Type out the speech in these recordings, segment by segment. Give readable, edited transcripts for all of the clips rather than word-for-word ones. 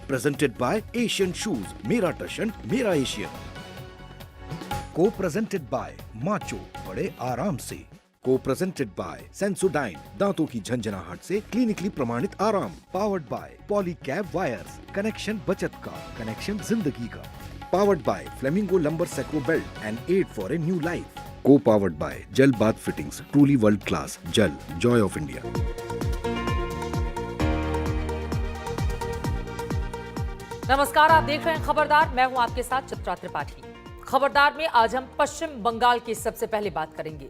Presented by Asian Shoes, Mera Tashan, Mera Asian. Co-presented by Macho, बड़े आराम से. Co-presented by Sensodyne, दांतों की झंझनाहट से क्लिनिकली प्रमाणित आराम. Powered by Polycab Wires, connection बचत का, कनेक्शन जिंदगी का. Powered by Flamingo Lumber Sacro Belt and Aid for a New Life. Co-powered by Jal Bath Fittings, truly world class. Jal, joy of India. नमस्कार, आप देख रहे हैं खबरदार। मैं हूं आपके साथ चित्रा त्रिपाठी। खबरदार में आज हम पश्चिम बंगाल की सबसे पहले बात करेंगे।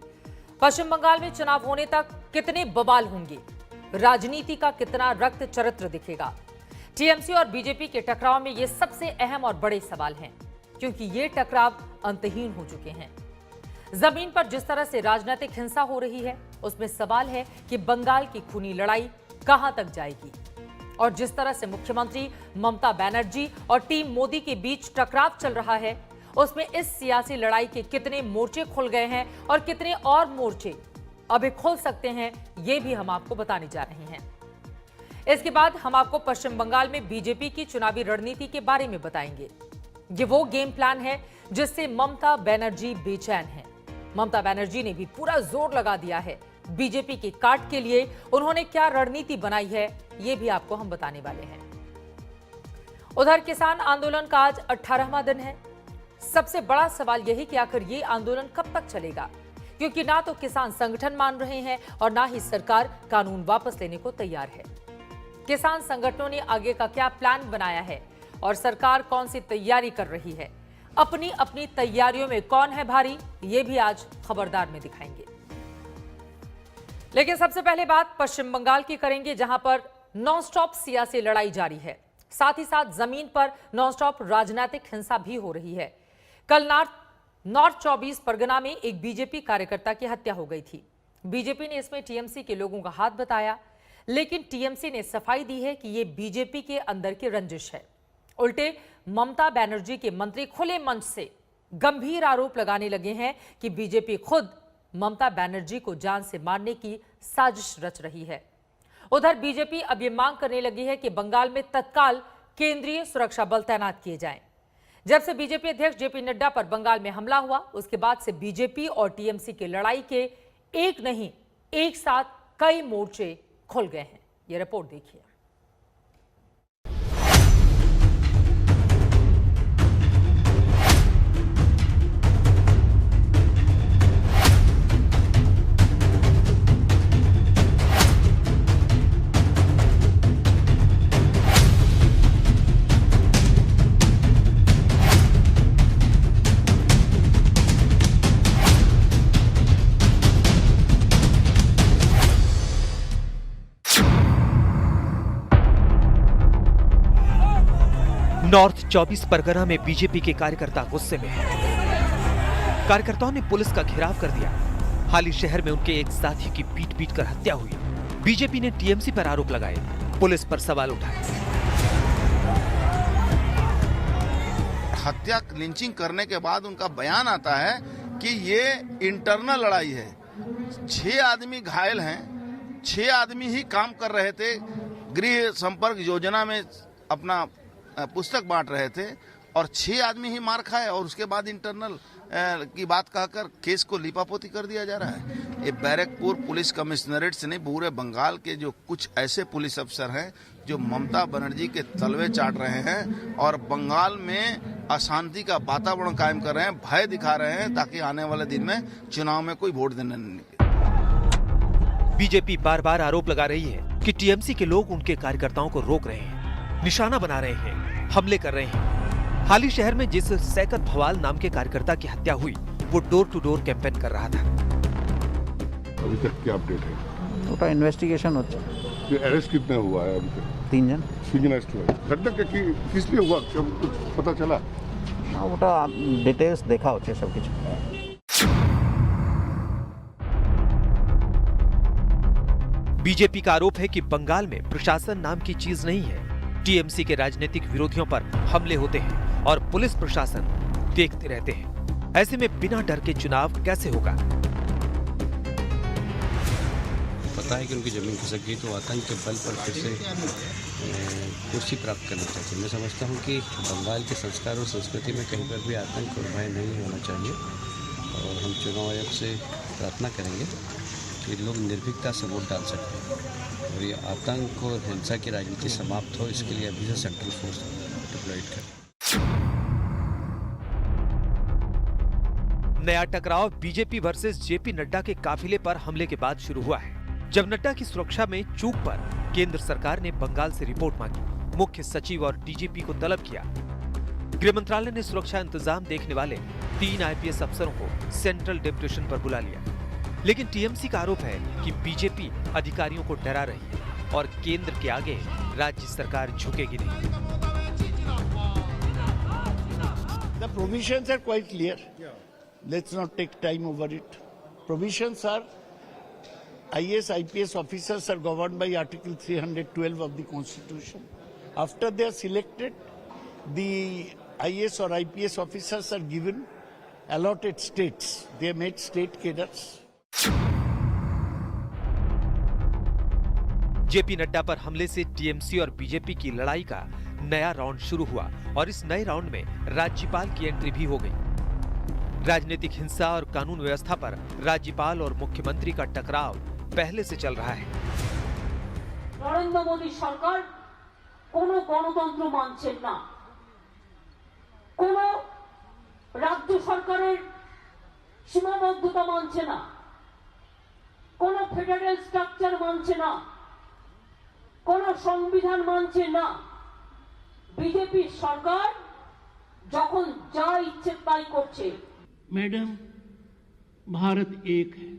पश्चिम बंगाल में चुनाव होने तक कितने बवाल होंगे, राजनीति का कितना रक्त चरित्र दिखेगा। टीएमसी और बीजेपी के टकराव में ये सबसे अहम और बड़े सवाल हैं, क्योंकि ये टकराव अंतहीन हो चुके हैं। जमीन पर जिस तरह से राजनीतिक हिंसा हो रही है, उसमें सवाल है कि बंगाल की खूनी लड़ाई कहां तक जाएगी। और जिस तरह से मुख्यमंत्री ममता बनर्जी और टीम मोदी के बीच टकराव चल रहा है, उसमें इस सियासी लड़ाई के कितने मोर्चे खुल गए हैं और कितने और मोर्चे अभी खुल सकते हैं, ये भी हम आपको बताने जा रहे हैं। इसके बाद हम आपको पश्चिम बंगाल में बीजेपी की चुनावी रणनीति के बारे में बताएंगे। ये वो गेम प्लान है जिससे ममता बनर्जी बेचैन है। ममता बनर्जी ने भी पूरा जोर लगा दिया है बीजेपी के काट के लिए। उन्होंने क्या रणनीति बनाई है, ये भी आपको हम बताने वाले हैं। उधर किसान आंदोलन का आज 18वां दिन है। सबसे बड़ा सवाल यही कि आखिर ये आंदोलन कब तक चलेगा, क्योंकि ना तो किसान संगठन मान रहे हैं और ना ही सरकार कानून वापस लेने को तैयार है। किसान संगठनों ने आगे का क्या प्लान बनाया है और सरकार कौन सी तैयारी कर रही है, अपनी अपनी तैयारियों में कौन है भारी, ये भी आज खबरदार में दिखाएंगे। लेकिन सबसे पहले बात पश्चिम बंगाल की करेंगे, जहां पर नॉनस्टॉप सियासी लड़ाई जारी है। साथ ही साथ जमीन पर नॉनस्टॉप राजनीतिक हिंसा भी हो रही है। कल नॉर्थ 24 परगना में एक बीजेपी कार्यकर्ता की हत्या हो गई थी। बीजेपी ने इसमें टीएमसी के लोगों का हाथ बताया, लेकिन टीएमसी ने सफाई दी है कि यह बीजेपी के अंदर की रंजिश है। उल्टे ममता बनर्जी के मंत्री खुले मंच से गंभीर आरोप लगाने लगे हैं कि बीजेपी खुद ममता बनर्जी को जान से मारने की साजिश रच रही है। उधर बीजेपी अब ये मांग करने लगी है कि बंगाल में तत्काल केंद्रीय सुरक्षा बल तैनात किए जाएं। जब से बीजेपी अध्यक्ष जेपी नड्डा पर बंगाल में हमला हुआ, उसके बाद से बीजेपी और टीएमसी की लड़ाई के एक नहीं, एक साथ कई मोर्चे खुल गए हैं। ये रिपोर्ट देखिए। नॉर्थ 24 परगना में बीजेपी के कार्यकर्ता गुस्से में हैं। कार्यकर्ताओं ने पुलिस का घेराव कर दिया। हाल ही शहर में उनके एक साथी की पीट कर हत्या हुई। बीजेपी ने टीएमसी पर आरोप लगाए, पुलिस पर सवाल उठाए। हत्या लिंचिंग करने के बाद उनका बयान आता है कि ये इंटरनल लड़ाई है। 6 आदमी घायल हैं, 6 आदमी ही काम कर रहे थे, गृह संपर्क योजना में अपना पुस्तक बांट रहे थे और 6 आदमी ही मार खाए और उसके बाद इंटरनल की बात कहकर केस को लिपापोती कर दिया जा रहा है। ये बैरकपुर पुलिस कमिश्नरेट से नहीं, पूरे बंगाल के जो कुछ ऐसे पुलिस अफसर हैं जो ममता बनर्जी के तलवे चाट रहे हैं और बंगाल में अशांति का वातावरण कायम कर रहे हैं, भय दिखा रहे हैं, ताकि आने वाले दिन में चुनाव में कोई वोट देने नहीं निकले। बीजेपी बार बार आरोप लगा रही है कि टीएमसी के लोग उनके कार्यकर्ताओं को रोक रहे हैं, निशाना बना रहे हैं, हमले कर रहे हैं। हाल ही शहर में जिस सैकत भवाल नाम के कार्यकर्ता की हत्या हुई, वो डोर टू डोर कैंपेन कर रहा था। अभी तक क्या अपडेट है? ওটা ইনভেস্টিগেশন হচ্ছে। अरेस्ट कितने हुआ है अभी तक? 3 जन। 3 जन अरेस्ट हुआ। घटना किस लिए हुआ, कुछ पता चला? ওটা ডিটেইলস দেখা হচ্ছে সব কিছু। बीजेपी का आरोप है कि बंगाल में प्रशासन नाम की चीज नहीं है। टीएमसी के राजनीतिक विरोधियों पर हमले होते हैं और पुलिस प्रशासन देखते रहते हैं। ऐसे में बिना डर के चुनाव कैसे होगा? लगता है कि उनकी ज़मीन खिसक गई तो आतंक के बल पर फिर से कुर्सी प्राप्त करना चाहते हैं। मैं समझता हूँ कि बंगाल के संस्कार और संस्कृति में कहीं पर भी आतंक और भय नहीं होना चाहिए और हम चुनाव आयोग से प्रार्थना करेंगे कि लोग निर्भीकता से वोट डाल सकें और ये आतंक और हिंसा की राजनीति समाप्त हो, इसके लिए अभी से सेंट्रल फोर्स डिप्लॉयड करें। नया टकराव बीजेपी वर्सेस जेपी नड्डा के काफिले पर हमले के बाद शुरू हुआ है, जब नड्डा की सुरक्षा में चूक पर केंद्र सरकार ने बंगाल से रिपोर्ट मांगी, मुख्य सचिव और डीजीपी को तलब किया। गृह मंत्रालय ने सुरक्षा इंतजाम देखने वाले 3 आईपीएस अफसरों को सेंट्रल डिप्यूटेशन पर बुला लिया, लेकिन टीएमसी का आरोप है कि बीजेपी अधिकारियों को डरा रही है और केंद्र के आगे राज्य सरकार झुकेगी नहीं। The provisions are quite clear. Let's not take time over it. Provisions are IAS, IPS officers are governed by Article 312 of the Constitution. After they are selected, the IAS or IPS officers are given allotted states. They are made state cadres. JP Nadda पर हमले से TMC और BJP की लड़ाई का नया round शुरू हुआ और इस नए राउंड में राज्यपाल की एंट्री भी हो गई। राजनीतिक हिंसा और कानून व्यवस्था पर राज्यपाल और मुख्यमंत्री का टकराव पहले से चल रहा है। नरेंद्र मोदी सरकार कोनो गणतंत्र मानছেন না, কোনো রাজ্য সরকারের সীমাবদ্ধতা মানছে না, কোনো ফেডারেল স্ট্রাকচার মানছে না, কোনো সংবিধান মানছে না। বিজেপি সরকার যখন যা ইচ্ছে তাই করছে। मैडम, भारत एक है,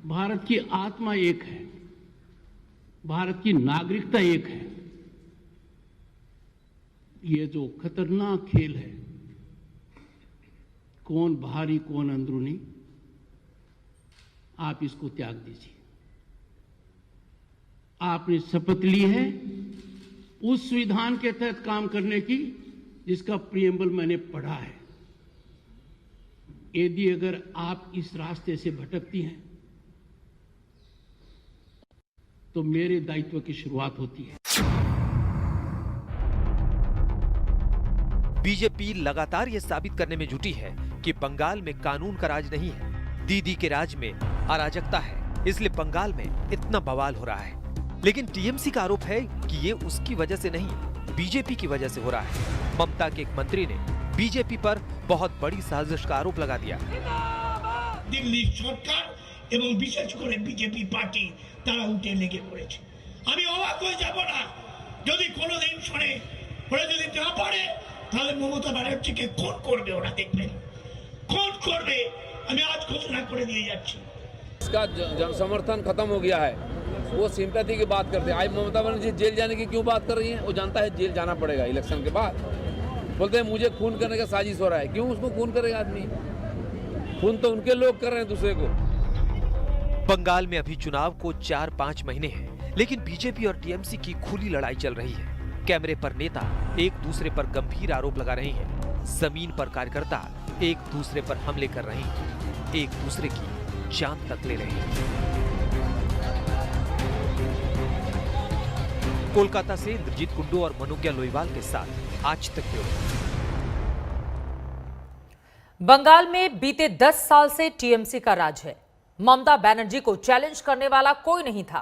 भारत की आत्मा एक है, भारत की नागरिकता एक है। ये जो खतरनाक खेल है, कौन बाहरी कौन अंदरूनी, आप इसको त्याग दीजिए। आपने शपथ ली है उस संविधान के तहत काम करने की जिसका प्रियम्बल मैंने पढ़ा है। यदि अगर आप इस रास्ते से भटकती हैं तो मेरे दायित्व की शुरुआत होती है। बीजेपी लगातार ये साबित करने में जुटी है कि बंगाल में कानून का राज नहीं है, दीदी के राज में अराजकता है, इसलिए बंगाल में इतना बवाल हो रहा है। लेकिन टीएमसी का आरोप है कि ये उसकी वजह से नहीं, बीजेपी की वजह से हो रहा है। ममता के एक मंत्री ने बीजेपी पर बहुत बड़ी साजिश का आरोप लगा दिया। दिल्ली सरकार এবং বিশেষ করে বিজেপি পার্টি তারা উঠে লেগে পড়েছে। আমি অবাক হয়ে যাব না যদি কোনোদিন শুনে ওরা যদি না পারে তাহলে মমতা ব্যানার্জিকে খুন করবে, ওরা দেখবেন খুন করবে। আমি আজ ঘোষণা করে দিয়ে যাচ্ছি। इसका जनसमर्थन खत्म हो गया है, वो सिंपैथी की बात करते हैं। आज ममता बनर्जी जेल जाने की क्यों बात कर रही हैं? वो जानता है जेल जाना पड़ेगा इलेक्शन के बाद। बोलते हैं मुझे खून करने का साजिश हो रहा है। क्यों उसको खून करेगा आदमी? खून तो उनके लोग कर रहे हैं दूसरे को। बंगाल में अभी चुनाव को 4-5 महीने हैं, लेकिन बीजेपी और टीएमसी की खुली लड़ाई चल रही है। कैमरे पर नेता एक दूसरे पर गंभीर आरोप लगा रहे हैं, जमीन पर कार्यकर्ता एक दूसरे पर हमले कर रहे हैं, एक दूसरे की जान तक ले रहे हैं। कोलकाता से इंद्रजीत कुंडू और मनोज्ञा लोईवाल के साथ आज तक ब्यूरो। बंगाल में बीते 10 साल से टीएमसी का राज है। ममता बनर्जी को चैलेंज करने वाला कोई नहीं था,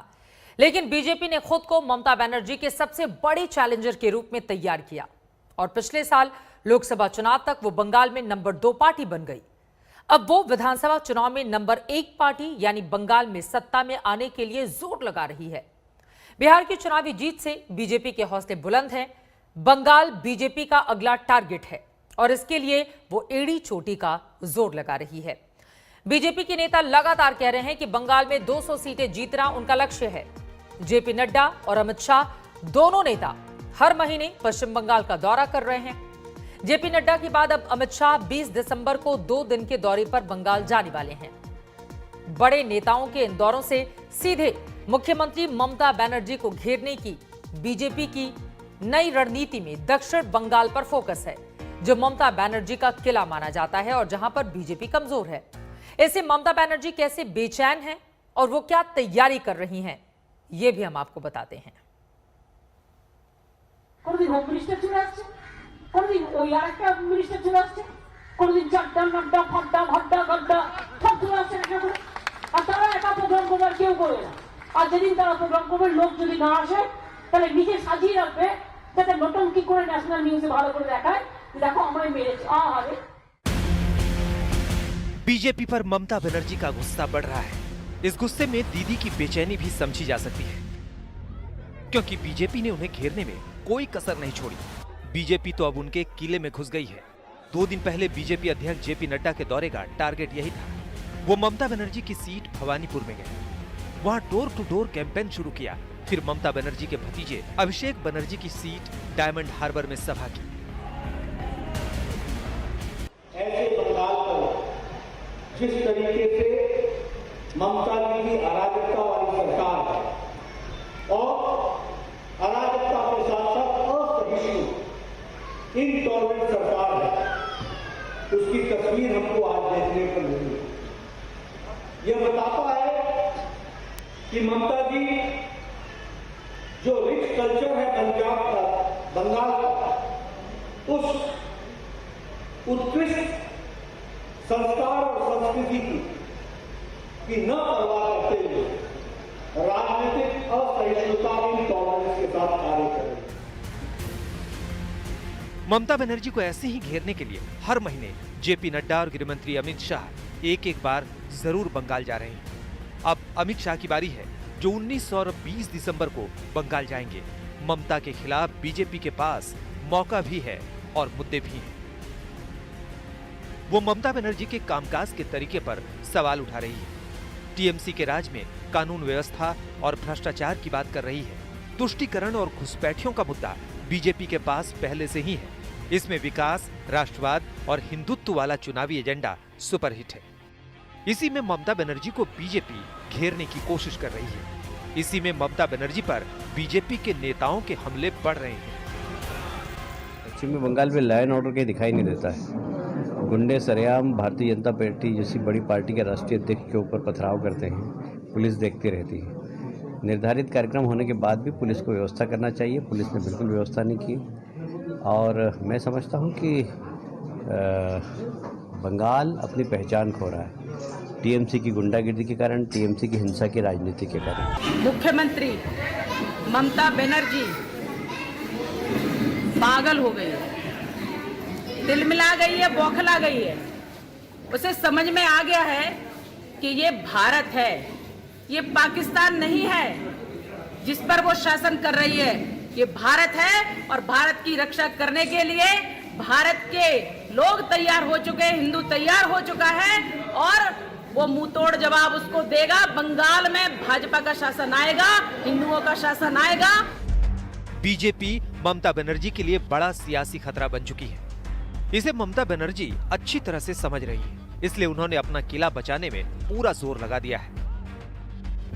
लेकिन बीजेपी ने खुद को ममता बनर्जी के सबसे बड़े चैलेंजर के रूप में तैयार किया और पिछले साल लोकसभा चुनाव तक वो बंगाल में नंबर 2 पार्टी बन गई। अब वो विधानसभा चुनाव में नंबर 1 पार्टी यानी बंगाल में सत्ता में आने के लिए जोर लगा रही है। बिहार की चुनावी जीत से बीजेपी के हौसले बुलंद हैं। बंगाल बीजेपी का अगला टारगेट है और इसके लिए वो एड़ी चोटी का जोर लगा रही है। बीजेपी के नेता लगातार कह रहे हैं कि बंगाल में 200 सीटें जीतना उनका लक्ष्य है। जेपी नड्डा और अमित शाह दोनों नेता हर महीने पश्चिम बंगाल का दौरा कर रहे हैं। जेपी नड्डा के बाद अब अमित शाह 20 दिसंबर को 2 दिन के दौरे पर बंगाल जाने वाले हैं। बड़े नेताओं के इन दौरों से सीधे मुख्यमंत्री ममता बनर्जी को घेरने की बीजेपी की नई रणनीति में दक्षिण बंगाल पर फोकस है, जो ममता बनर्जी का किला माना जाता है और जहां पर बीजेपी कमजोर है। ऐसे ममता बनर्जी कैसे बेचैन हैं और वो क्या तैयारी कर रही हैं, ये भी हम आपको बताते हैं। কোনদিন হোম মিনিস্টার চলে আসছে, কোনদিন ওই আরেকটা মিনিস্টার চলে আসছে, কোনদিন চারটা নাড্ডা ফাড্ডা ভাড্ডা গাড্ডা সব চলে আসছে একটা করে। আর তারা একা প্রোগ্রাম করবে আর কেউ করবে না। আর যেদিন তারা প্রোগ্রাম করবে লোক যদি না আসে তাহলে নিজে সাজিয়ে রাখবে যাতে নটঙ্কি করে ন্যাশনাল নিউজে ভালো করে দেখায় দেখো আমরা মেরেছি। আরে बीजेपी पर ममता बनर्जी का गुस्सा बढ़ रहा है। इस गुस्से में दीदी की बेचैनी भी समझी जा सकती है, क्योंकि बीजेपी ने उन्हें घेरने में कोई कसर नहीं छोड़ी। बीजेपी तो अब उनके किले में घुस गई है। 2 दिन पहले बीजेपी अध्यक्ष जेपी नड्डा के दौरे का टारगेट यही था। वो ममता बनर्जी की सीट भवानीपुर में गए, वहां डोर टू डोर कैंपेन शुरू किया। फिर ममता बनर्जी के भतीजे अभिषेक बनर्जी की सीट डायमंड हार्बर में सभा की। ऐसे बंगाल पर जिस तरीके से ममता जी की अराजकता वाली सरकार है और अराजकता के साथ साथ असहिष्णु इनटॉलरेंट सरकार है, उसकी तस्वीर हमको आज देखने को मिली है। यह बताता है कि ममता जी जो रिच कल्चर है पंजाब का, बंगाल का, उस उत्कृष्ट संस्कार और संस्कृति की न परवाह करते हुए राजनीतिक असहिष्णुता इंटॉलरेंस के साथ कार्य करें। ममता बनर्जी को ऐसे ही घेरने के लिए हर महीने जेपी नड्डा और गृहमंत्री अमित शाह एक बार जरूर बंगाल जा रहे हैं। अब अमित शाह की बारी है, जो 19 और 20 दिसंबर को बंगाल जाएंगे। ममता के खिलाफ बीजेपी के पास मौका भी है और मुद्दे भी हैं। वो ममता बनर्जी के कामकाज के तरीके पर सवाल उठा रही है। टीएमसी के राज में कानून व्यवस्था और भ्रष्टाचार की बात कर रही है। तुष्टीकरण और घुसपैठियों का मुद्दा बीजेपी के पास पहले से ही है। इसमें विकास, राष्ट्रवाद और हिंदुत्व वाला चुनावी एजेंडा सुपरहिट है। इसी में ममता बनर्जी को बीजेपी घेरने की कोशिश कर रही है। इसी में ममता बनर्जी पर बीजेपी के नेताओं के हमले बढ़ रहे हैं। पश्चिमी बंगाल में लॉ एंड ऑर्डर कहीं दिखाई नहीं देता है। गुंडे सरेआम भारतीय जनता पार्टी जैसी बड़ी पार्टी के राष्ट्रीय अध्यक्ष के ऊपर पथराव करते हैं, पुलिस देखती रहती है। निर्धारित कार्यक्रम होने के बाद भी पुलिस को व्यवस्था करना चाहिए, पुलिस ने बिल्कुल व्यवस्था नहीं की। और मैं समझता हूं कि बंगाल अपनी पहचान खो रहा है, टीएमसी की गुंडागिर्दी के कारण, टीएमसी की हिंसा की राजनीति के कारण। मुख्यमंत्री ममता बनर्जी पागल हो गई है, तिलमिला गई है, बौखला गई है। उसे समझ में आ गया है कि ये भारत है, ये पाकिस्तान नहीं है जिस पर वो शासन कर रही है। ये भारत है और भारत की रक्षा करने के लिए भारत के लोग तैयार हो चुके हैं, हिंदू तैयार हो चुका है और वो मुंहतोड़ जवाब उसको देगा। बंगाल में भाजपा का शासन आएगा, हिंदुओं का शासन आएगा। बीजेपी ममता बनर्जी के लिए बड़ा सियासी खतरा बन चुकी है। इसे ममता बनर्जी अच्छी तरह से समझ रही है, इसलिए उन्होंने अपना किला बचाने में पूरा जोर लगा दिया है।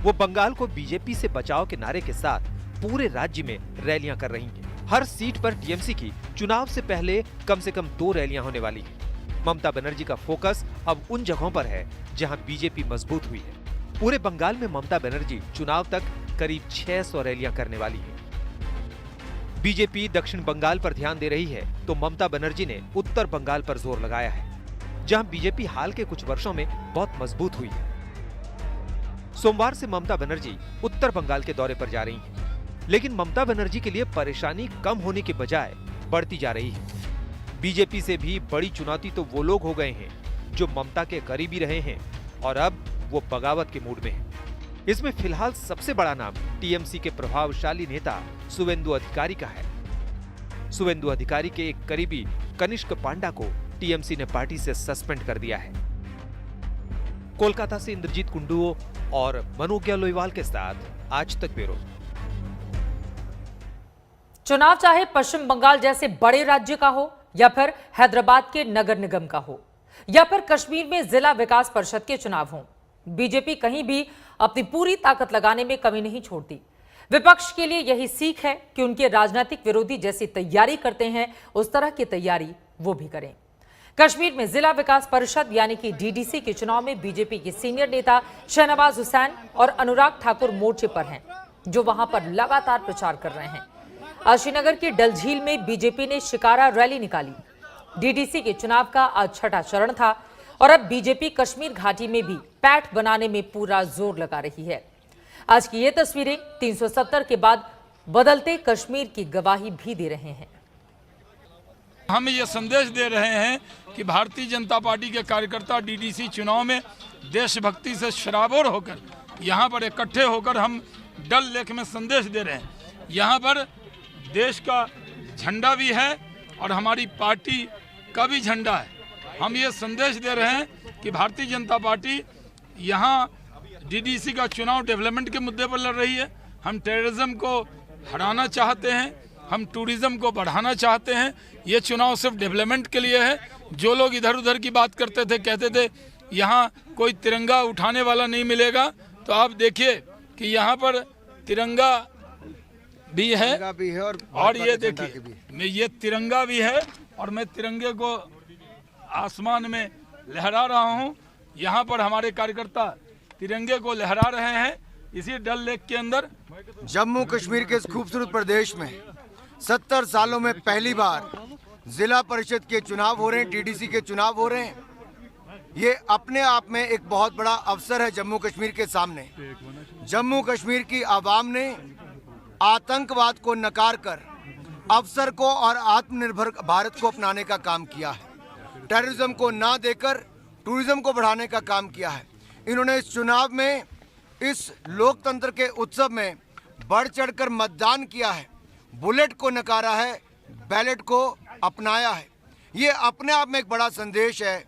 वो बंगाल को बीजेपी से बचाव के नारे के साथ पूरे राज्य में रैलियां कर रही हैं। हर सीट पर टीएमसी की चुनाव से पहले कम से कम 2 रैलियां होने वाली हैं। ममता बनर्जी का फोकस अब उन जगहों पर है जहां बीजेपी मजबूत हुई है। पूरे बंगाल में ममता बनर्जी चुनाव तक करीब 600 रैलियां करने वाली है। बीजेपी दक्षिण बंगाल पर ध्यान दे रही है, तो ममता बनर्जी ने उत्तर बंगाल पर जोर लगाया है, जहां बीजेपी हाल के कुछ वर्षों में बहुत मजबूत हुई है। सोमवार से ममता बनर्जी उत्तर बंगाल के दौरे पर जा रही हैं, लेकिन ममता बनर्जी के लिए परेशानी कम होने के बजाय बढ़ती जा रही है। बीजेपी से भी बड़ी चुनौती तो वो लोग हो गए हैं जो ममता के करीबी रहे हैं और अब वो बगावत के मूड में हैं। इसमें फिलहाल सबसे बड़ा नाम टीएमसी के प्रभावशाली नेता शुवेंदु अधिकारी का है। शुवेंदु अधिकारी के एक करीबी कनिष्क पांडा को टीएमसी ने पार्टी से सस्पेंड कर दिया है। कोलकाता से इंद्रजीत कुंडू और मनोज्ञा लोईवाल के साथ आज तक ब्यूरो। चुनाव चाहे पश्चिम बंगाल जैसे बड़े राज्य का हो या फिर हैदराबाद के नगर निगम का हो या फिर कश्मीर में जिला विकास परिषद के चुनाव हों, बीजेपी कहीं भी अपनी पूरी ताकत लगाने में कमी नहीं छोड़ती। विपक्ष के लिए यही सीख है कि उनके राजनीतिक विरोधी जैसी तैयारी करते हैं, उस तरह की तैयारी वो भी करें। कश्मीर में जिला विकास परिषद यानी कि डीडीसी के चुनाव में बीजेपी के सीनियर नेता शहनवाज हुसैन और अनुराग ठाकुर मोर्चे पर हैं, जो वहां पर लगातार प्रचार कर रहे हैं। आज श्रीनगर की डल झील में बीजेपी ने शिकारा रैली निकाली। डीडीसी के चुनाव का आज छठा चरण था और अब बीजेपी कश्मीर घाटी में भी पैठ बनाने में पूरा जोर लगा रही है। आज की ये तस्वीरें 370 के बाद बदलते कश्मीर की गवाही भी दे रहे हैं। हम ये संदेश दे रहे हैं कि भारतीय जनता पार्टी के कार्यकर्ता डीडीसी चुनाव में देशभक्ति से शराबोर होकर यहाँ पर इकट्ठे होकर हम डल लेक में संदेश दे रहे हैं। यहाँ पर देश का झंडा भी है और हमारी पार्टी का भी झंडा है। हम ये संदेश दे रहे हैं कि भारतीय जनता पार्टी यहाँ डीडीसी का चुनाव डेवलपमेंट के मुद्दे पर लड़ रही है। हम टेररिज्म को हराना चाहते हैं, हम टूरिज्म को बढ़ाना चाहते हैं। ये चुनाव सिर्फ डेवलपमेंट के लिए है। जो लोग इधर उधर की बात करते थे, कहते थे यहाँ कोई तिरंगा उठाने वाला नहीं मिलेगा, तो आप देखिए कि यहाँ पर तिरंगा भी है और ये देखिए ये तिरंगा भी है और मैं तिरंगे को आसमान में लहरा रहा हूँ। यहाँ पर हमारे कार्यकर्ता तिरंगे को लहरा रहे हैं इसी डल लेक के अंदर। जम्मू कश्मीर के इस खूबसूरत प्रदेश में 70 सालों में पहली बार जिला परिषद के चुनाव हो रहे हैं, डीडीसी के चुनाव हो रहे हैं। ये अपने आप में एक बहुत बड़ा अवसर है जम्मू कश्मीर के सामने। जम्मू कश्मीर की आवाम ने आतंकवाद को नकार कर अवसर को और आत्मनिर्भर भारत को अपनाने का काम किया है। टेररिज्म को ना देकर टूरिज्म को बढ़ाने का काम किया है। इन्होंने इस चुनाव में, इस लोकतंत्र के उत्सव में बढ़ चढ़कर मतदान किया है, बुलेट को नकारा है, बैलेट को अपनाया है। ये अपने आप में एक बड़ा संदेश है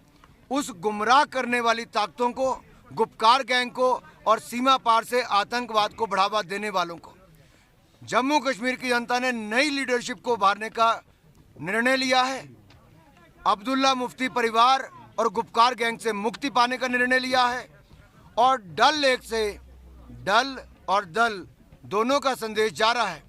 उस गुमराह करने वाली ताकतों को, गुपकार गैंग को और सीमा पार से आतंकवाद को बढ़ावा देने वालों को। जम्मू कश्मीर की जनता ने नई लीडरशिप को उभारने का निर्णय लिया है। अब्दुल्ला मुफ्ती परिवार और गुपकार गैंग से मुक्ति पाने का निर्णय लिया है और डल लेक से डल और दल दोनों का संदेश जा रहा है।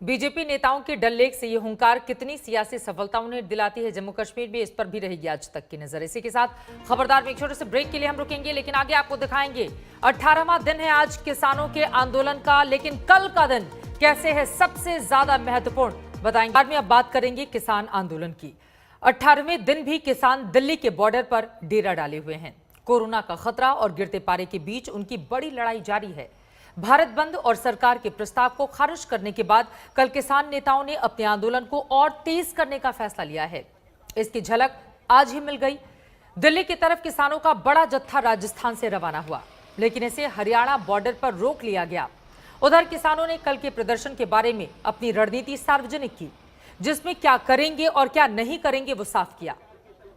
बीजेपी नेताओं के डल लेक से ये हुंकार कितनी सियासी सफलता उन्हें दिलाती है जम्मू कश्मीर में, इस पर भी रहेगी आज तक की नजर। इसी के साथ खबरदार में एक छोटे से ब्रेक के लिए हम रुकेंगे, लेकिन आगे आपको दिखाएंगे 18वां दिन है आज किसानों के आंदोलन का, लेकिन कल का दिन कैसे है सबसे ज्यादा महत्वपूर्ण बताएंगे। बाद में अब बात करेंगे किसान आंदोलन की। 18वें दिन भी किसान दिल्ली के बॉर्डर पर डेरा डाले हुए हैं। कोरोना का खतरा और गिरते पारे के बीच उनकी बड़ी लड़ाई जारी है। भारत बंद और सरकार के प्रस्ताव को खारिज करने के बाद कल किसान नेताओं ने अपने आंदोलन को और तेज करने का फैसला लिया है। इसकी झलक आज ही मिल गई। दिल्ली की तरफ किसानों का बड़ा जत्था राजस्थान से रवाना हुआ, लेकिन इसे हरियाणा बॉर्डर पर रोक लिया गया। उधर किसानों ने कल के प्रदर्शन के बारे में अपनी रणनीति सार्वजनिक की, जिसमें क्या करेंगे और क्या नहीं करेंगे वो साफ किया।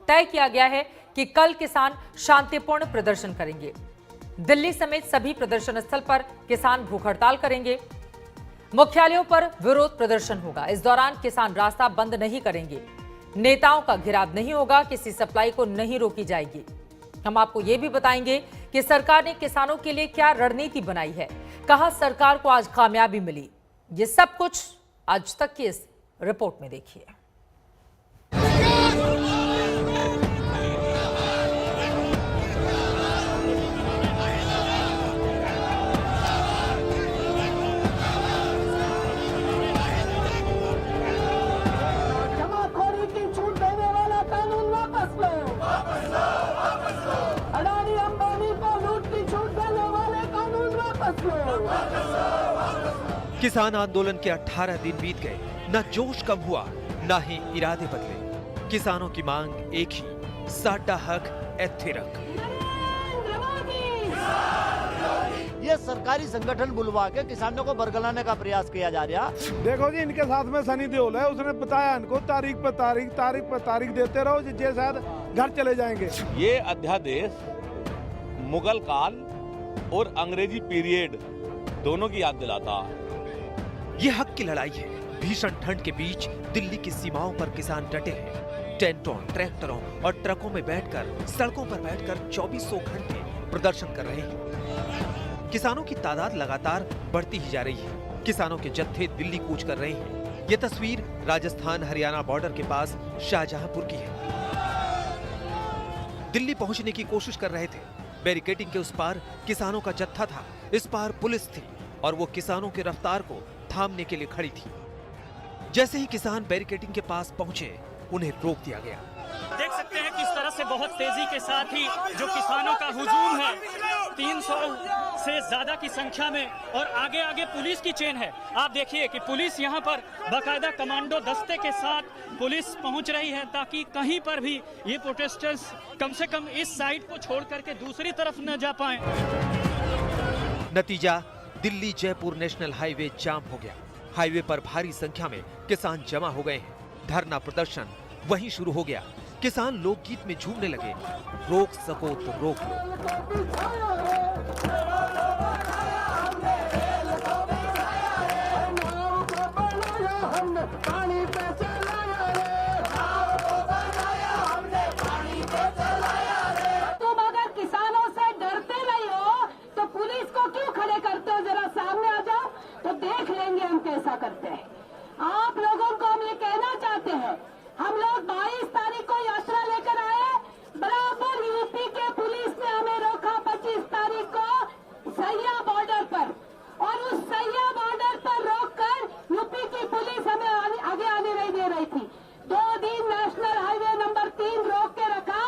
तय किया गया है कि कल किसान शांतिपूर्ण प्रदर्शन करेंगे। दिल्ली समेत सभी प्रदर्शन स्थल पर किसान भूख हड़ताल करेंगे। मुख्यालयों पर विरोध प्रदर्शन होगा। इस दौरान किसान रास्ता बंद नहीं करेंगे। नेताओं का घेराव नहीं होगा, किसी सप्लाई को नहीं रोकी जाएगी। हम आपको ये भी बताएंगे कि सरकार ने किसानों के लिए क्या रणनीति बनाई है, कहां सरकार को आज कामयाबी मिली। ये सब कुछ आज तक की इस रिपोर्ट में देखिए। किसान आंदोलन के 18 दिन बीत गए, न जोश कम हुआ, न ही इरादे बदले। किसानों की मांग एक ही, साडा हक एथिरक। ये सरकारी संगठन बुलवा के किसानों को बरगलाने का प्रयास किया जा रहा। देखो जी, इनके साथ में सनी देओल है, उसने बताया इनको तारीख पर तारीख देते रहो, जे शायद घर चले जाएंगे। ये अध्यादेश मुगल काल और अंग्रेजी पीरियड दोनों की याद दिलाता। ये हक की लड़ाई है। भीषण ठंड के बीच दिल्ली की सीमाओं पर किसान डटे हैं। टेंटों, ट्रैक्टरों और ट्रकों में बैठकर, सड़कों पर बैठकर 2400 घंटे प्रदर्शन कर रहे हैं। किसानों की तादाद लगातार बढ़ती ही जा रही है। किसानों के जत्थे दिल्ली कूच कर रहे हैं। ये तस्वीर राजस्थान हरियाणा बॉर्डर के पास शाहजहांपुर की है। दिल्ली पहुंचने की कोशिश कर रहे थे। बैरिकेडिंग के उस पार किसानों का जत्था था, इस पार पुलिस थी और वो किसानों की रफ्तार को थामने के लिए खड़ी थी। जैसे ही किसान बैरिकेडिंग के पास पहुंचे, उन्हें रोक दिया गया। देख सकते हैं किस तरह से बहुत तेजी के साथ ही जो किसानों का हुजूम है, 300 से ज्यादा की संख्या में, और आगे आगे पुलिस की चेन है। आप देखिए कि पुलिस यहाँ पर बाकायदा कमांडो दस्ते के साथ पुलिस पहुँच रही है ताकि कहीं पर भी ये प्रोटेस्टर्स कम से कम इस साइड को छोड़ करके दूसरी तरफ न जा पाए। नतीजा, दिल्ली जयपुर नेशनल हाईवे जाम हो गया। हाईवे पर भारी संख्या में किसान जमा हो गए हैं। धरना प्रदर्शन वहीं शुरू हो गया। किसान लोकगीत में झूमने लगे, रोक सको तो रोक लो। तुम अगर किसानों से डरते नहीं हो तो पुलिस को क्यों खड़े करते हो? जरा सामने आ जाओ तो देख लेंगे हम कैसा करते हैं। आप लोगों को हम ये कहना चाहते हैं, हम लोग 22 तारीख को यात्रा लेकर आए, बराबर यूपी के पुलिस ने हमें रोका 25 तारीख को सैया बॉर्डर पर, और उस सैया बॉर्डर पर रोककर यूपी की पुलिस हमें आगे आने नहीं दे रही थी। 2 दिन नेशनल हाईवे नंबर 3 रोक के रखा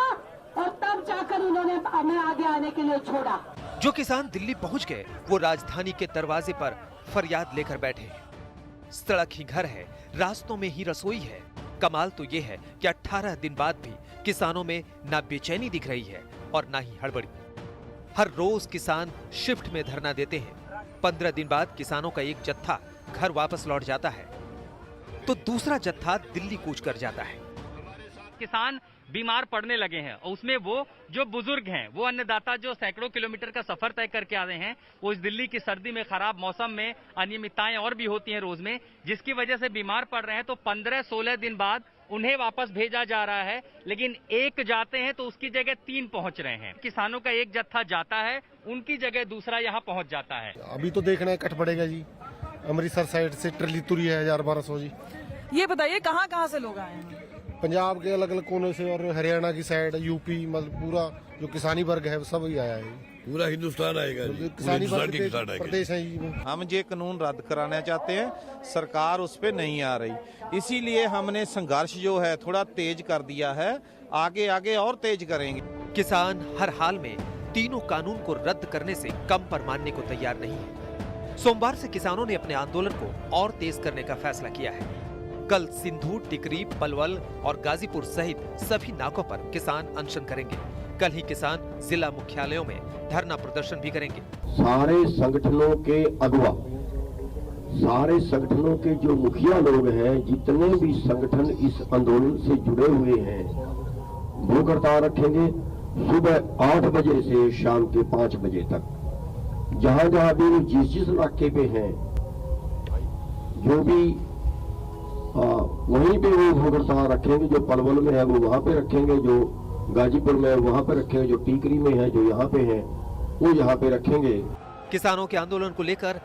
और तब जाकर उन्होंने हमें आगे आने के लिए छोड़ा। जो किसान दिल्ली पहुंच गए, वो राजधानी के दरवाजे पर फरियाद लेकर बैठे हैं। सड़क ही घर है, रास्तों में ही रसोई है। कमाल तो ये है कि 18 दिन बाद भी किसानों में ना बेचैनी दिख रही है और ना ही हड़बड़ी। हर रोज किसान शिफ्ट में धरना देते हैं। 15 दिन बाद किसानों का एक जत्था घर वापस लौट जाता है तो दूसरा जत्था दिल्ली कूच कर जाता है। किसान बीमार पड़ने लगे हैं और उसमें वो जो बुजुर्ग हैं, वो अन्नदाता जो सैकड़ों किलोमीटर का सफर तय करके आ रहे हैं, वो इस दिल्ली की सर्दी में, खराब मौसम में अनियमितताएं और भी होती हैं रोज में, जिसकी वजह से बीमार पड़ रहे हैं। तो 15-16 दिन बाद उन्हें वापस भेजा जा रहा है, लेकिन एक जाते हैं तो उसकी जगह 3 पहुंच रहे हैं। किसानों का एक जत्था जाता है, उनकी जगह दूसरा यहाँ पहुंच जाता है। अभी तो देखना है कट पड़ेगा जी। अमृतसर साइड से ट्रली तुरी है 1000-1200 जी। ये बताइए कहाँ से लोग आए हैं? पंजाब के अलग अलग कोने से और हरियाणा की साइड, यूपी, मतलब पूरा जो किसानी वर्ग है सब ही आया है। पूरा हिंदुस्तान आएगा जी, किसानी वर्ग के किसान आएंगे। प्रदेश है जी। हम ये कानून रद्द कराना चाहते हैं, सरकार उस पे नहीं आ रही, इसीलिए हमने संघर्ष जो है थोड़ा तेज कर दिया है। आगे और तेज करेंगे। किसान हर हाल में तीनों कानून को रद्द करने से कम पर मानने को तैयार नहीं है। सोमवार से किसानों ने अपने आंदोलन को और तेज करने का फैसला किया है। कल सिंधु, टिकरी, पलवल और गाजीपुर सहित सभी नाकों पर किसान अनशन करेंगे। कल ही किसान जिला मुख्यालयों में धरना प्रदर्शन भी करेंगे। सारे संगठनों के अगुवा, सारे संगठनों के जो मुखिया लोग हैं, जितने भी संगठन इस आंदोलन से जुड़े हुए हैं, भूख हड़ताल रखेंगे सुबह 8 बजे से शाम के 5 बजे तक। जहां जहां भी जिस इलाके पे हैं, जो भी वहीं पे वो भूख हड़ताल रखेंगे। जो पलवल में है वो वहां पे रखेंगे, जो गाजीपुर में है वहां पे रखेंगे, जो टीकरी में है, जो यहाँ पे है वो यहाँ पे रखेंगे। किसानों के आंदोलन को लेकर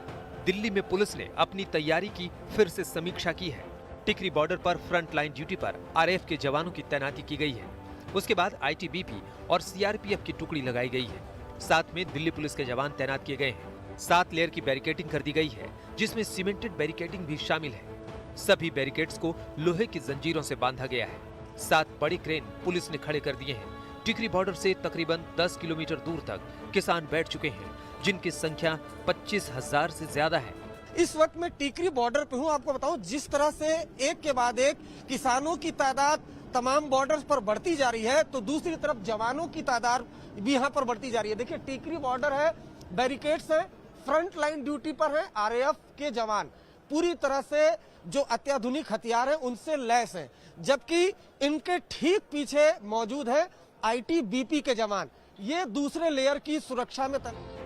दिल्ली में पुलिस ने अपनी तैयारी की फिर से समीक्षा की है। टिकरी बॉर्डर पर फ्रंट लाइन ड्यूटी पर आरएएफ के जवानों की तैनाती की गई है। उसके बाद आईटीबीपी और सीआरपीएफ की टुकड़ी लगाई गई है। साथ में दिल्ली पुलिस के जवान तैनात किए गए हैं। 7 लेयर की बैरिकेडिंग कर दी गई है, जिसमें सीमेंटेड बैरिकेडिंग भी शामिल है। सभी बैरिकेड्स को लोहे की जंजीरों से बांधा गया है। 7 बड़े क्रेन पुलिस ने खड़े कर दिए हैं। टिकरी बॉर्डर से तकरीबन 10 किलोमीटर दूर तक किसान बैठ चुके हैं, जिनकी संख्या 25,000 से ज्यादा है। इस वक्त मैं टिकरी बॉर्डर पे हूँ। आपको बताऊं, जिस तरह से एक के बाद एक किसानों की तादाद तमाम बॉर्डर्स पर बढ़ती जा रही है, तो दूसरी तरफ जवानों की तादाद भी यहाँ पर बढ़ती जा रही है। देखिए, टिकरी बॉर्डर है, बैरिकेड्स है, फ्रंट लाइन ड्यूटी पर है आरएएफ के जवान, पूरी तरह से जो अत्याधुनिक हथियार है उनसे लैस हैं, जबकि इनके ठीक पीछे मौजूद है आईटीबीपी के जवान। ये दूसरे लेयर की सुरक्षा में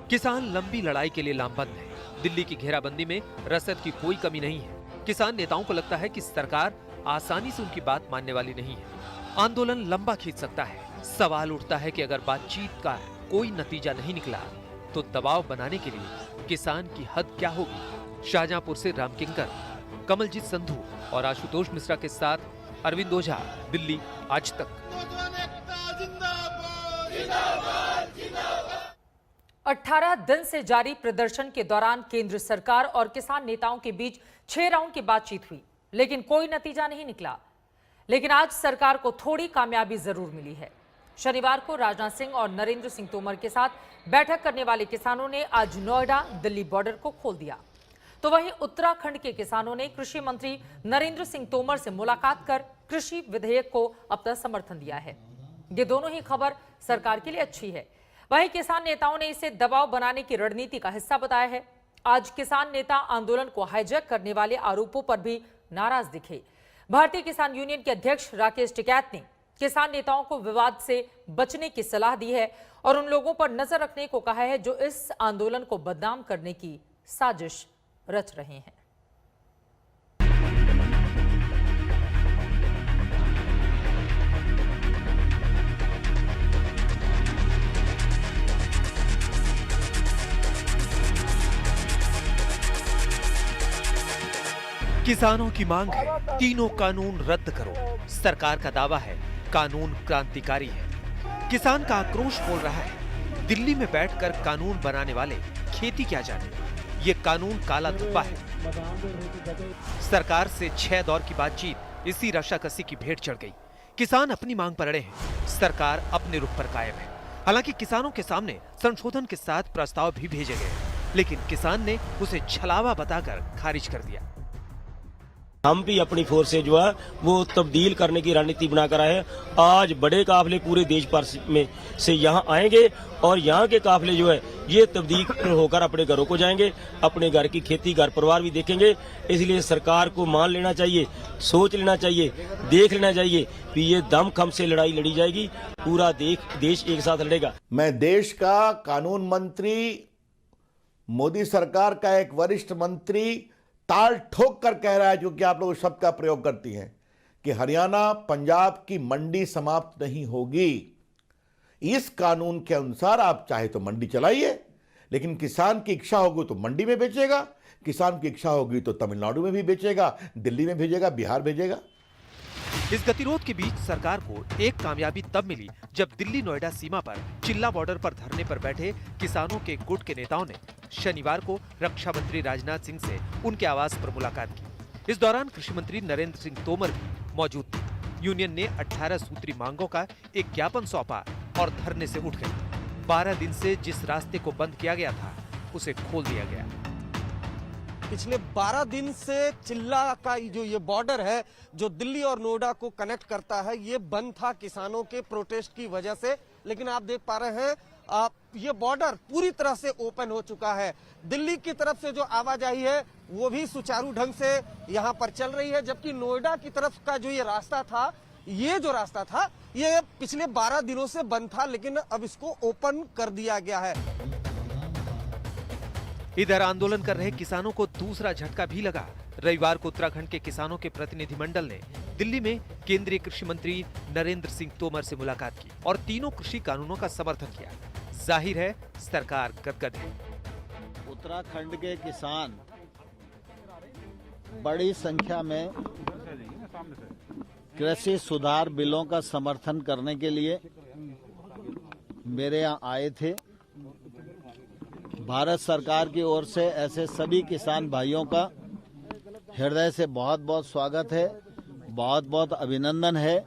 किसान लंबी लड़ाई के लिए लामबंद है। दिल्ली की घेराबंदी में रसद की कोई कमी नहीं है। किसान नेताओं को लगता है कि सरकार आसानी से उनकी बात मानने वाली नहीं है। आंदोलन लंबा खींच सकता है। सवाल उठता है कि अगर बातचीत का कोई नतीजा नहीं निकला तो दबाव बनाने के लिए किसान की हद क्या होगी। शाहजहांपुर से रामकिंकर, कमलजीत संधू और आशुतोष मिश्रा के साथ अरविंद ओझा, दिल्ली आज तक। 18 दिन से जारी प्रदर्शन के दौरान केंद्र सरकार और किसान नेताओं के बीच 6 राउंड की बातचीत हुई, लेकिन कोई नतीजा नहीं निकला। लेकिन आज सरकार को थोड़ी कामयाबी जरूर मिली है। शनिवार को राजनाथ सिंह और नरेंद्र सिंह तोमर के साथ बैठक करने वाले किसानों ने आज नोएडा दिल्ली बॉर्डर को खोल दिया। तो वहीं उत्तराखंड के किसानों ने कृषि मंत्री नरेंद्र सिंह तोमर से मुलाकात कर कृषि विधेयक को अपना समर्थन दिया है। ये दोनों ही खबर सरकार के लिए अच्छी है। वहीं किसान नेताओं ने इसे दबाव बनाने की रणनीति का हिस्सा बताया है। आज किसान नेता आंदोलन को हाईजैक करने वाले आरोपों पर भी नाराज दिखे। भारतीय किसान यूनियन के अध्यक्ष राकेश टिकैत ने किसान नेताओं को विवाद से बचने की सलाह दी है और उन लोगों पर नजर रखने को कहा है जो इस आंदोलन को बदनाम करने की साजिश रच रहे हैं। किसानों की मांग है तीनों कानून रद्द करो। सरकार का दावा है कानून क्रांतिकारी है। किसान का आक्रोश बोल रहा है दिल्ली में बैठकर कानून बनाने वाले खेती क्या जाने, ये कानून काला धब्बा है। सरकार से 6 दौर की बातचीत इसी रस्साकसी की भेंट चढ़ गई। किसान अपनी मांग पर अड़े हैं, सरकार अपने रुख पर कायम है। हालांकि किसानों के सामने संशोधन के साथ प्रस्ताव भी भेजे गए, लेकिन किसान ने उसे छलावा बताकर खारिज कर दिया। हम भी अपनी फोर्स से जो है वो तब्दील करने की रणनीति बनाकर आए हैं। आज बड़े काफिले पूरे देश भर में से यहाँ आएंगे और यहाँ के काफिले जो है ये तब्दील होकर अपने घरों को जाएंगे, अपने घर की खेती घर परिवार भी देखेंगे। इसलिए सरकार को मान लेना चाहिए, सोच लेना चाहिए, देख लेना चाहिए कि ये दमखम से लड़ाई लड़ी जाएगी, पूरा देश एक साथ लड़ेगा। मैं देश का कानून मंत्री, मोदी सरकार का एक वरिष्ठ मंत्री ताल ठोक कर कह रहा है, जो कि आप लोग शब्द का प्रयोग करती हैं कि हरियाणा पंजाब की मंडी समाप्त नहीं होगी। इस कानून के अनुसार आप चाहे तो मंडी चलाइए, लेकिन किसान की इच्छा होगी तो मंडी में बेचेगा, किसान की इच्छा होगी तो तमिलनाडु में भी बेचेगा, दिल्ली में भेजेगा, बिहार भेजेगा। इस गतिरोध के बीच सरकार को एक कामयाबी तब मिली जब दिल्ली नोएडा सीमा पर चिल्ला बॉर्डर पर धरने पर बैठे किसानों के गुट के नेताओं ने शनिवार को रक्षा मंत्री राजनाथ सिंह से उनके आवास पर मुलाकात की। इस दौरान कृषि मंत्री नरेंद्र सिंह तोमर भी मौजूद थे। यूनियन ने 18 सूत्री मांगों का एक ज्ञापन सौंपा और धरने से उठ गए। 12 दिन से जिस रास्ते को बंद किया गया था उसे खोल दिया गया। पिछले 12 दिन से चिल्ला का जो ये बॉर्डर है जो दिल्ली और नोएडा को कनेक्ट करता है, ये बंद था किसानों के प्रोटेस्ट की वजह से। लेकिन आप देख पा रहे हैं ये बॉर्डर पूरी तरह से ओपन हो चुका है। दिल्ली की तरफ से जो आवाजाही है वो भी सुचारू ढंग से यहाँ पर चल रही है, जबकि नोएडा की तरफ का जो ये रास्ता था, ये पिछले 12 दिनों से बंद था, लेकिन अब इसको ओपन कर दिया गया है। इधर आंदोलन कर रहे किसानों को दूसरा झटका भी लगा। रविवार को उत्तराखंड के किसानों के प्रतिनिधिमंडल ने दिल्ली में केंद्रीय कृषि मंत्री नरेंद्र सिंह तोमर से मुलाकात की और तीनों कृषि कानूनों का समर्थन किया। जाहिर है सरकार गदगद है। उत्तराखंड के किसान बड़ी संख्या में कृषि सुधार बिलों का समर्थन करने के लिए मेरे यहाँ आए थे। भारत सरकार की ओर से ऐसे सभी किसान भाइयों का हृदय से बहुत बहुत स्वागत है, बहुत बहुत अभिनंदन है।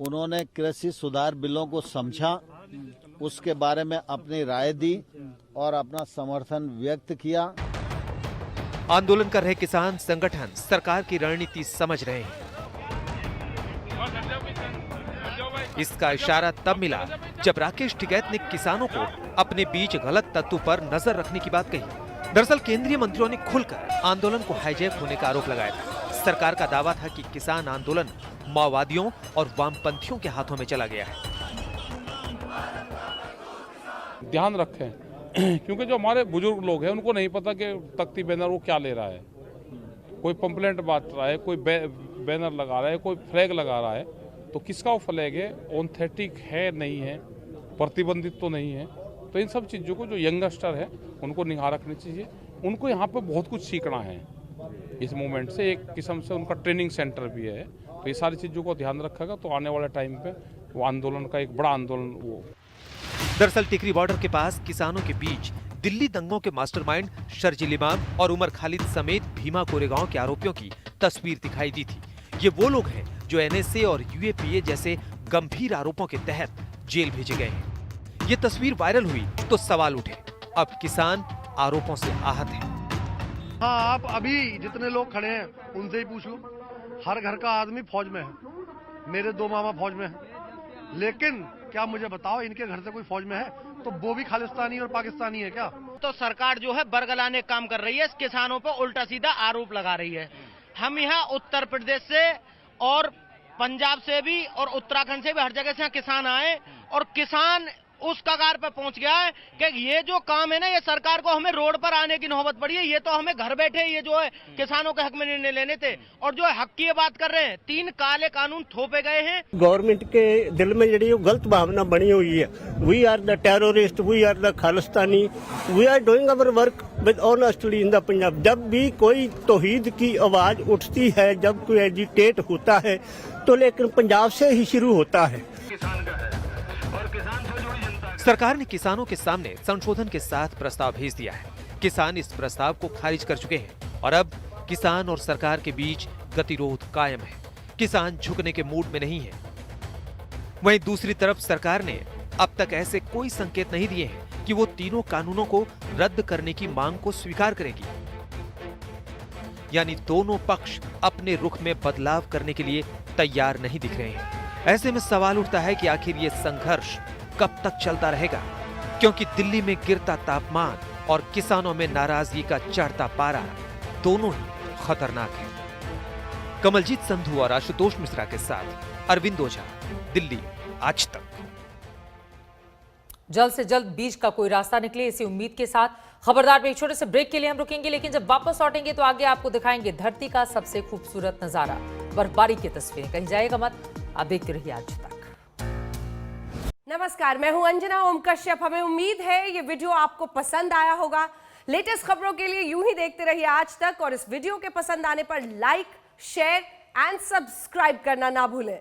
उन्होंने कृषि सुधार बिलों को समझा, उसके बारे में अपनी राय दी और अपना समर्थन व्यक्त किया। आंदोलन कर रहे किसान संगठन सरकार की रणनीति समझ रहे हैं। इसका इशारा तब मिला जब राकेश टिकैत ने किसानों को अपने बीच गलत तत्व पर नजर रखने की बात कही। दरअसल केंद्रीय मंत्रियों ने खुलकर आंदोलन को हाईजैक होने का आरोप लगाया था। सरकार का दावा था कि किसान आंदोलन माओवादियों और वामपंथियों के हाथों में चला गया है। ध्यान रखें क्योंकि जो हमारे बुजुर्ग लोग हैं उनको नहीं पता कि तख्ती बैनर वो क्या ले रहा है। कोई पंपलेट बांट रहा है, कोई बैनर लगा रहा है, कोई फ्लैग लगा रहा है, तो किसका वो फ्लैग है, ऑथेंटिक है नहीं है, प्रतिबंधित तो नहीं है। तो इन सब चीज़ों को जो यंगस्टर है उनको निगाह रखनी चाहिए। उनको यहाँ पे बहुत कुछ सीखना है इस मूवमेंट से, एक किस्म से उनका ट्रेनिंग सेंटर भी है। तो ये सारी चीज़ों को ध्यान रखेगा तो आने वाले टाइम पे वो आंदोलन का एक बड़ा आंदोलन वो दरअसल टिकरी बॉर्डर के पास किसानों के बीच दिल्ली दंगों के मास्टरमाइंड शर्जील इमाम और उमर खालिद समेत भीमा कोरेगांव के आरोपियों की तस्वीर दिखाई दी थी। ये वो लोग हैं जो एनएसए और यूएपीए जैसे गंभीर आरोपों के तहत जेल भेजे गए हैं। ये तस्वीर वायरल हुई तो सवाल उठे। अब किसान आरोपों से आहत हैं। हाँ, आप अभी जितने लोग खड़े हैं उनसे ही पूछ लो, हर घर का आदमी फौज में है। मेरे 2 मामा फौज में हैं। लेकिन क्या मुझे बताओ, इनके घर से कोई फौज में है तो वो भी खालिस्तानी और पाकिस्तानी है क्या? तो सरकार जो है बरगलाने काम कर रही है, किसानों पर उल्टा सीधा आरोप लगा रही है। हम यहाँ उत्तर प्रदेश से और पंजाब से भी और उत्तराखंड से भी हर जगह से यहाँ किसान आए और किसान उस कगार पे पहुंच गया है कि ये जो काम है ना, ये सरकार को हमें रोड पर आने की नौबत पड़ी है। ये तो हमें घर बैठे ये जो है किसानों के हक में निर्णय लेने थे और जो है हक की बात कर रहे हैं। 3 काले कानून थोपे गए हैं। गवर्नमेंट के दिल में जी गलत भावना बनी हुई है। We are the terrorist, we are the Khalistani, we are doing our work with honestly in the Punjab. जब भी कोई तौहीद की आवाज उठती है, जब कोई एजिटेट होता है तो लेकिन पंजाब से ही शुरू होता है। सरकार ने किसानों के सामने संशोधन के साथ प्रस्ताव भेज दिया है। किसान इस प्रस्ताव को खारिज कर चुके हैं और अब किसान और सरकार के बीच गतिरोध कायम है। किसान झुकने के मूड में नहीं है। वहीं दूसरी तरफ सरकार ने अब तक ऐसे कोई संकेत नहीं दिए हैं कि वो तीनों कानूनों को रद्द करने की मांग को स्वीकार करेगी। यानी दोनों पक्ष अपने रुख में बदलाव करने के लिए तैयार नहीं दिख रहे हैं। ऐसे में सवाल उठता है कि आखिर ये संघर्ष कब तक चलता रहेगा, क्योंकि दिल्ली में गिरता तापमान और किसानों में नाराजगी का चढ़ता पारा दोनों ही खतरनाक है। कमलजीत संधू और आशुतोष मिश्रा के साथ अरविंद ओझा, दिल्ली आज तक। जल्द से जल्द बीच का कोई रास्ता निकले, इसी उम्मीद के साथ खबरदार में एक छोटे से ब्रेक के लिए हम रुकेंगे, लेकिन जब वापस लौटेंगे तो आगे आपको दिखाएंगे धरती का सबसे खूबसूरत नजारा, बर्फबारी की तस्वीरें। कहीं जाएगा मत, आप देखते रहिए आज तक। नमस्कार, मैं हूं अंजना ओम कश्यप। हमें उम्मीद है ये वीडियो आपको पसंद आया होगा। लेटेस्ट खबरों के लिए यूं ही देखते रहिए आज तक और इस वीडियो के पसंद आने पर लाइक, शेयर एंड सब्सक्राइब करना ना भूलें।